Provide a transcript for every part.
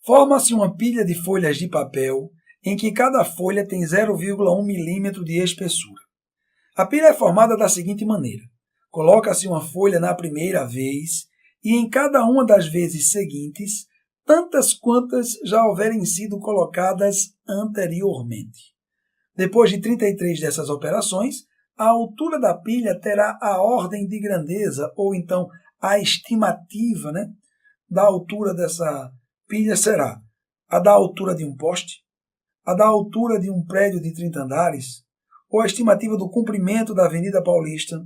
Forma-se uma pilha de folhas de papel em que cada folha tem 0,1 milímetro de espessura. A pilha é formada da seguinte maneira. Coloca-se uma folha na primeira vez e em cada uma das vezes seguintes, tantas quantas já houverem sido colocadas anteriormente. Depois de 33 dessas operações, a altura da pilha terá a ordem de grandeza, ou então a estimativa, da altura dessa pilha será a da altura de um poste, a da altura de um prédio de 30 andares, ou a estimativa do comprimento da Avenida Paulista,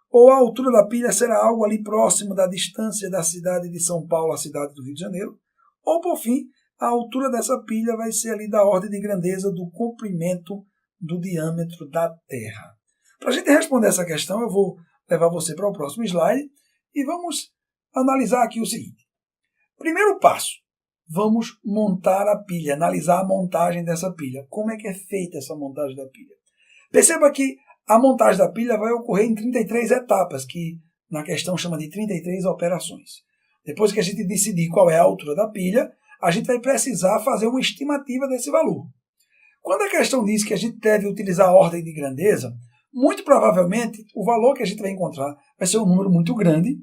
ou a altura da pilha será algo ali próximo da distância da cidade de São Paulo à cidade do Rio de Janeiro, ou, por fim, a altura dessa pilha vai ser ali da ordem de grandeza do comprimento do diâmetro da Terra. Para a gente responder essa questão, eu vou levar você para o próximo slide e vamos analisar aqui o seguinte. Primeiro passo, vamos montar a pilha, analisar a montagem dessa pilha. Como é que é feita essa montagem da pilha? Perceba que a montagem da pilha vai ocorrer em 33 etapas, que na questão chama de 33 operações. Depois que a gente decidir qual é a altura da pilha, a gente vai precisar fazer uma estimativa desse valor. Quando a questão diz que a gente deve utilizar a ordem de grandeza, muito provavelmente o valor que a gente vai encontrar vai ser um número muito grande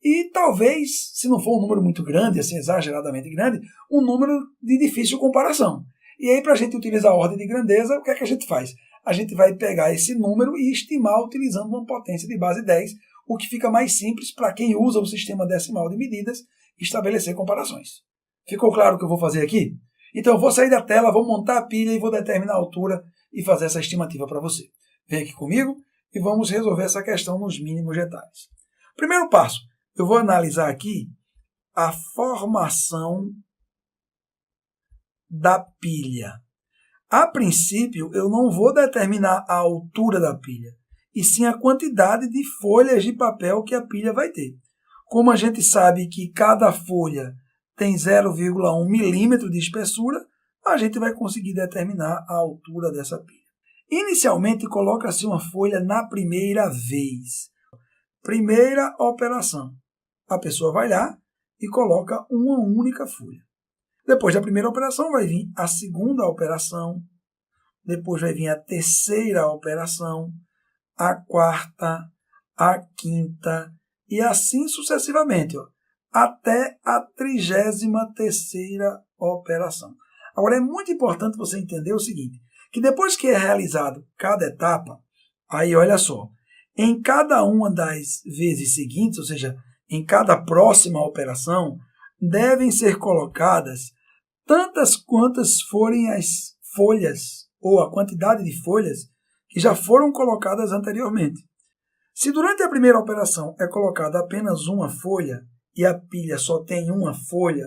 e talvez, se não for um número muito grande, assim exageradamente grande, um número de difícil comparação. E aí, para a gente utilizar a ordem de grandeza, o que é que a gente faz? A gente vai pegar esse número e estimar utilizando uma potência de base 10, o que fica mais simples para quem usa o sistema decimal de medidas estabelecer comparações. Ficou claro o que eu vou fazer aqui? Então eu vou sair da tela, vou montar a pilha e vou determinar a altura e fazer essa estimativa para você. Vem aqui comigo e vamos resolver essa questão nos mínimos detalhes. Primeiro passo, eu vou analisar aqui a formação da pilha. A princípio, eu não vou determinar a altura da pilha, e sim a quantidade de folhas de papel que a pilha vai ter. Como a gente sabe que cada folha tem 0,1 milímetro de espessura, a gente vai conseguir determinar a altura dessa pilha. Inicialmente, coloca-se uma folha na primeira vez. Primeira operação. A pessoa vai lá e coloca uma única folha. Depois da primeira operação vai vir a segunda operação, depois vai vir a terceira operação, a quarta, a quinta e assim sucessivamente, até a 33ª operação. Agora é muito importante você entender o seguinte, que depois que é realizado cada etapa, aí olha só, em cada uma das vezes seguintes, ou seja, em cada próxima operação, devem ser colocadas tantas quantas forem as folhas, ou a quantidade de folhas que já foram colocadas anteriormente. Se durante a primeira operação é colocada apenas uma folha, e a pilha só tem uma folha,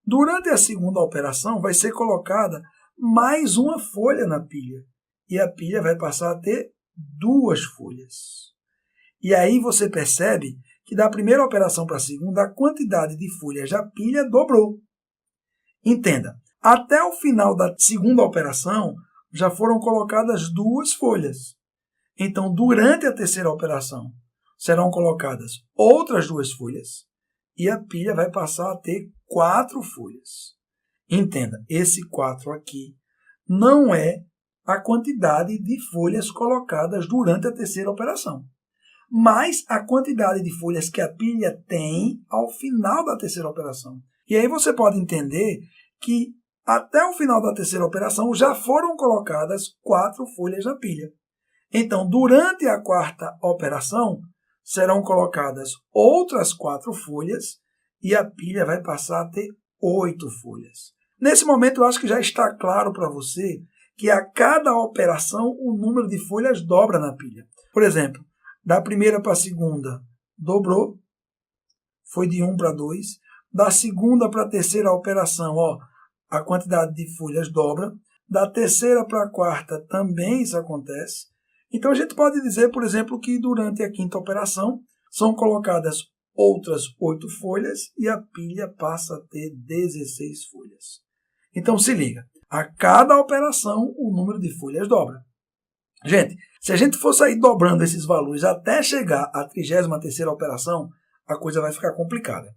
durante a segunda operação vai ser colocada mais uma folha na pilha, e a pilha vai passar a ter 2 folhas. E aí você percebe que da primeira operação para a segunda, a quantidade de folhas da pilha dobrou. Entenda, até o final da segunda operação, já foram colocadas 2 folhas. Então, durante a terceira operação, serão colocadas outras 2 folhas e a pilha vai passar a ter 4 folhas. Entenda, esse 4 aqui não é a quantidade de folhas colocadas durante a terceira operação, mas a quantidade de folhas que a pilha tem ao final da terceira operação. E aí você pode entender que até o final da terceira operação já foram colocadas 4 folhas na pilha. Então, durante a quarta operação, serão colocadas outras 4 folhas e a pilha vai passar a ter 8 folhas. Nesse momento, eu acho que já está claro para você que a cada operação o número de folhas dobra na pilha. Por exemplo, da primeira para a segunda dobrou, foi de 1 para 2. Da segunda para a terceira operação, a quantidade de folhas dobra. Da terceira para a quarta também isso acontece. Então, a gente pode dizer, por exemplo, que durante a quinta operação são colocadas outras 8 folhas e a pilha passa a ter 16 folhas. Então, se liga, a cada operação o número de folhas dobra. Gente, se a gente for sair dobrando esses valores até chegar à 33ª operação, a coisa vai ficar complicada.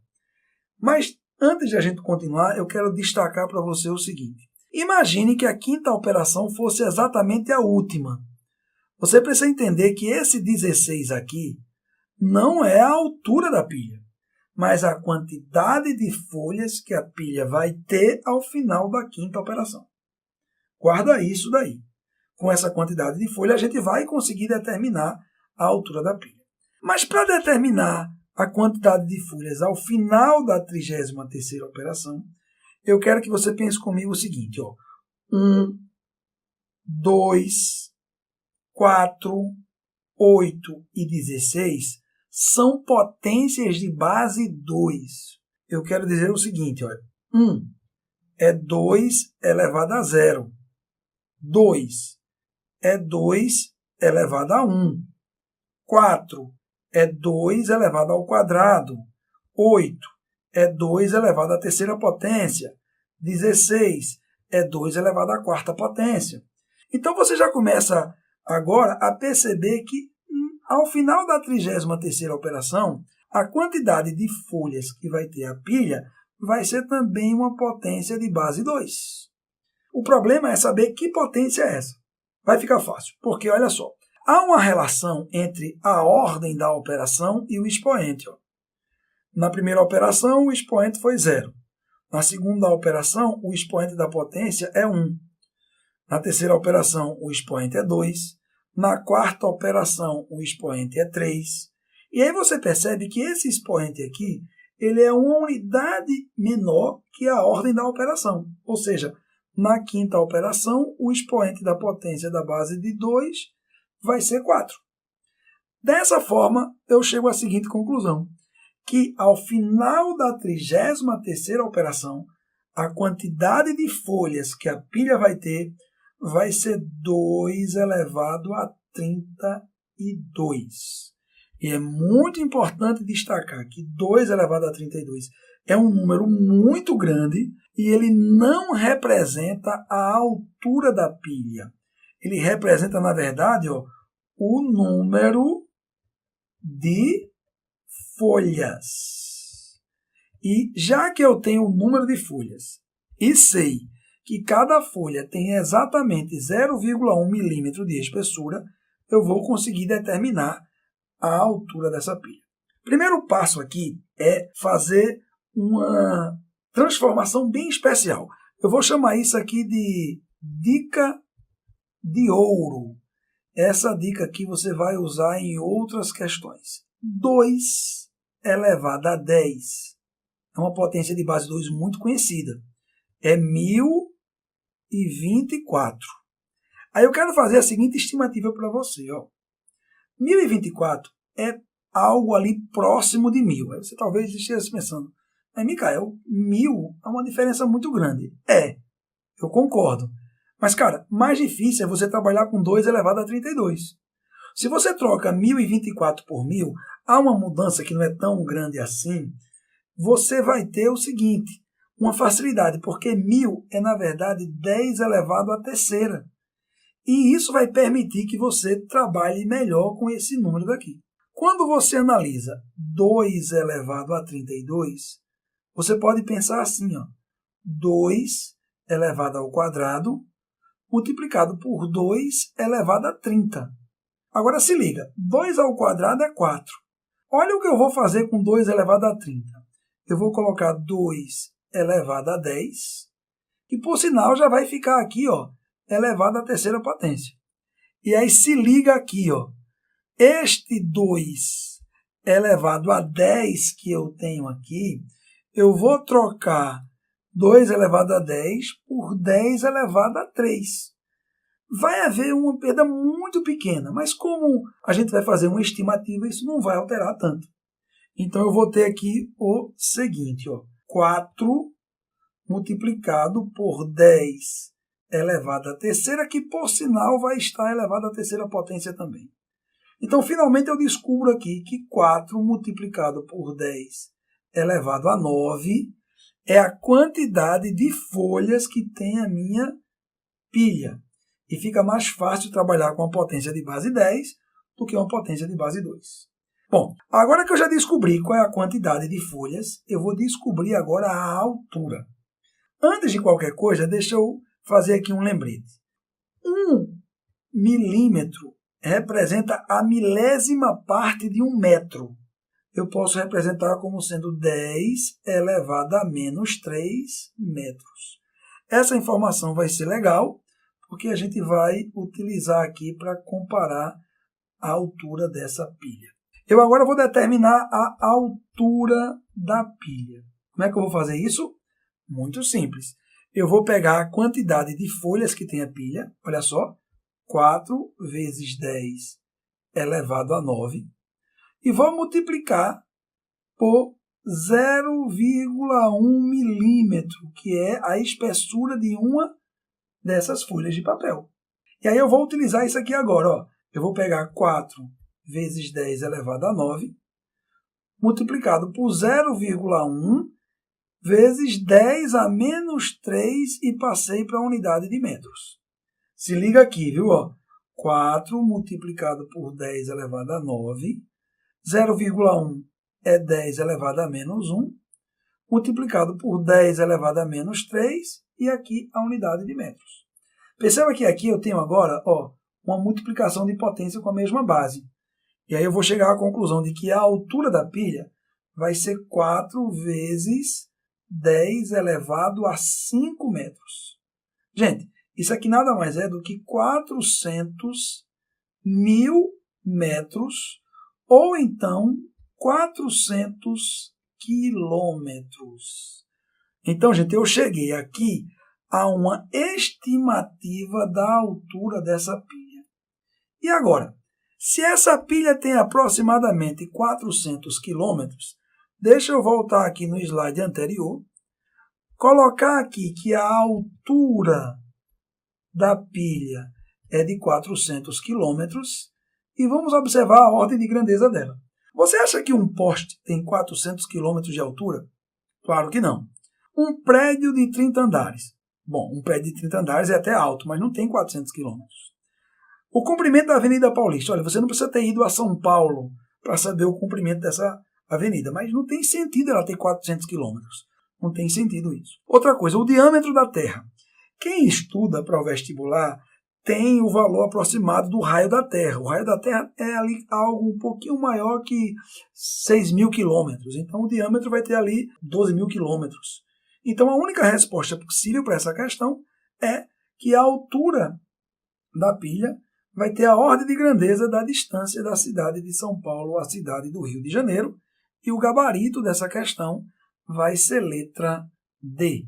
Mas Antes de a gente continuar, eu quero destacar para você o seguinte. Imagine que a quinta operação fosse exatamente a última. Você precisa entender que esse 16 aqui não é a altura da pilha, mas a quantidade de folhas que a pilha vai ter ao final da quinta operação. Guarda isso daí. Com essa quantidade de folha, a gente vai conseguir determinar a altura da pilha. Mas para determinar a quantidade de folhas ao final da 33ª operação, eu quero que você pense comigo o seguinte, ó. 1, 2, 4, 8 e 16 são potências de base 2. Eu quero dizer o seguinte, olha. 1 é 2 elevado a 0. 2 é 2 elevado a 1. 4 é 2 elevado ao quadrado. 8 é 2 elevado à terceira potência. 16 é 2 elevado à quarta potência. Então você já começa agora a perceber que ao final da 33ª operação, a quantidade de folhas que vai ter a pilha vai ser também uma potência de base 2. O problema é saber que potência é essa. Vai ficar fácil, porque olha só, há uma relação entre a ordem da operação e o expoente. Ó. Na primeira operação, o expoente foi 0. Na segunda operação, o expoente da potência é 1. Na terceira operação, o expoente é 2. Na quarta operação, o expoente é 3. E aí você percebe que esse expoente aqui, ele é uma unidade menor que a ordem da operação. Ou seja, na quinta operação, o expoente da potência da base de 2 vai ser 4. Dessa forma, eu chego à seguinte conclusão, que ao final da 33ª operação, a quantidade de folhas que a pilha vai ter vai ser 2 elevado a 32. E é muito importante destacar que 2 elevado a 32 é um número muito grande e ele não representa a altura da pilha. Ele representa, na verdade, ó, o número de folhas. E já que eu tenho o número de folhas e sei que cada folha tem exatamente 0,1 milímetro de espessura, eu vou conseguir determinar a altura dessa pilha. O primeiro passo aqui é fazer uma transformação bem especial. Eu vou chamar isso aqui de dica de ouro. Essa dica aqui você vai usar em outras questões. 2 elevado a 10 é uma potência de base 2 muito conhecida. É 1024. Aí eu quero fazer a seguinte estimativa para você. Ó. 1024 é algo ali próximo de 1000. Aí você talvez esteja pensando, mas Micael, 1000 é uma diferença muito grande. É, eu concordo. Mas, cara, mais difícil é você trabalhar com 2 elevado a 32. Se você troca 1024 por 1000, há uma mudança que não é tão grande assim, você vai ter o seguinte, uma facilidade, porque 1000 é, na verdade, 10 elevado à terceira. E isso vai permitir que você trabalhe melhor com esse número daqui. Quando você analisa 2 elevado a 32, você pode pensar assim, ó, 2 elevado ao quadrado multiplicado por 2 elevado a 30. Agora se liga, 2 ao quadrado é 4. Olha o que eu vou fazer com 2 elevado a 30. Eu vou colocar 2 elevado a 10, e por sinal já vai ficar aqui, ó, elevado à terceira potência. E aí se liga aqui, ó, este 2 elevado a 10 que eu tenho aqui, eu vou trocar 2 elevado a 10 por 10 elevado a 3. Vai haver uma perda muito pequena, mas como a gente vai fazer uma estimativa, isso não vai alterar tanto. Então eu vou ter aqui o seguinte, ó, 4 multiplicado por 10 elevado à terceira, que por sinal vai estar elevado à terceira potência também. Então, finalmente, eu descubro aqui que 4 multiplicado por 10 elevado a 9 é a quantidade de folhas que tem a minha pilha. E fica mais fácil trabalhar com uma potência de base 10 do que uma potência de base 2. Bom, agora que eu já descobri qual é a quantidade de folhas, eu vou descobrir agora a altura. Antes de qualquer coisa, deixa eu fazer aqui um lembrete. 1 milímetro representa a milésima parte de 1 metro. Eu posso representar como sendo 10 elevado a menos 3 metros. Essa informação vai ser legal, porque a gente vai utilizar aqui para comparar a altura dessa pilha. Eu agora vou determinar a altura da pilha. Como é que eu vou fazer isso? Muito simples. Eu vou pegar a quantidade de folhas que tem a pilha, olha só, 4 vezes 10 elevado a 9, e vou multiplicar por 0,1 milímetro, que é a espessura de uma dessas folhas de papel. E aí eu vou utilizar isso aqui agora. Ó. Eu vou pegar 4 vezes 10 elevado a 9, multiplicado por 0,1 vezes 10 a menos 3 e passei para a unidade de metros. Se liga aqui, viu? Ó. 4 multiplicado por 10 elevado a 9, 0,1 é 10 elevado a menos 1, multiplicado por 10 elevado a menos 3 e aqui a unidade de metros. Perceba que aqui eu tenho agora uma multiplicação de potência com a mesma base. E aí eu vou chegar à conclusão de que a altura da pilha vai ser 4 vezes 10 elevado a 5 metros. Gente, isso aqui nada mais é do que 400.000 metros ou então 400 quilômetros. Então, gente, eu cheguei aqui a uma estimativa da altura dessa pilha. E agora, se essa pilha tem aproximadamente 400 quilômetros, deixa eu voltar aqui no slide anterior, colocar aqui que a altura da pilha é de 400 quilômetros e vamos observar a ordem de grandeza dela. Você acha que um poste tem 400 quilômetros de altura? Claro que não. Um prédio de 30 andares. Bom, um prédio de 30 andares é até alto, mas não tem 400 quilômetros. O comprimento da Avenida Paulista. Olha, você não precisa ter ido a São Paulo para saber o comprimento dessa avenida, mas não tem sentido ela ter 400 quilômetros. Não tem sentido isso. Outra coisa, o diâmetro da Terra. Quem estuda para o vestibular tem o valor aproximado do raio da Terra. O raio da Terra é ali algo um pouquinho maior que 6.000 quilômetros. Então, o diâmetro vai ter ali 12.000 quilômetros. Então, a única resposta possível para essa questão é que a altura da pilha vai ter a ordem de grandeza da distância da cidade de São Paulo à cidade do Rio de Janeiro. E o gabarito dessa questão vai ser letra D.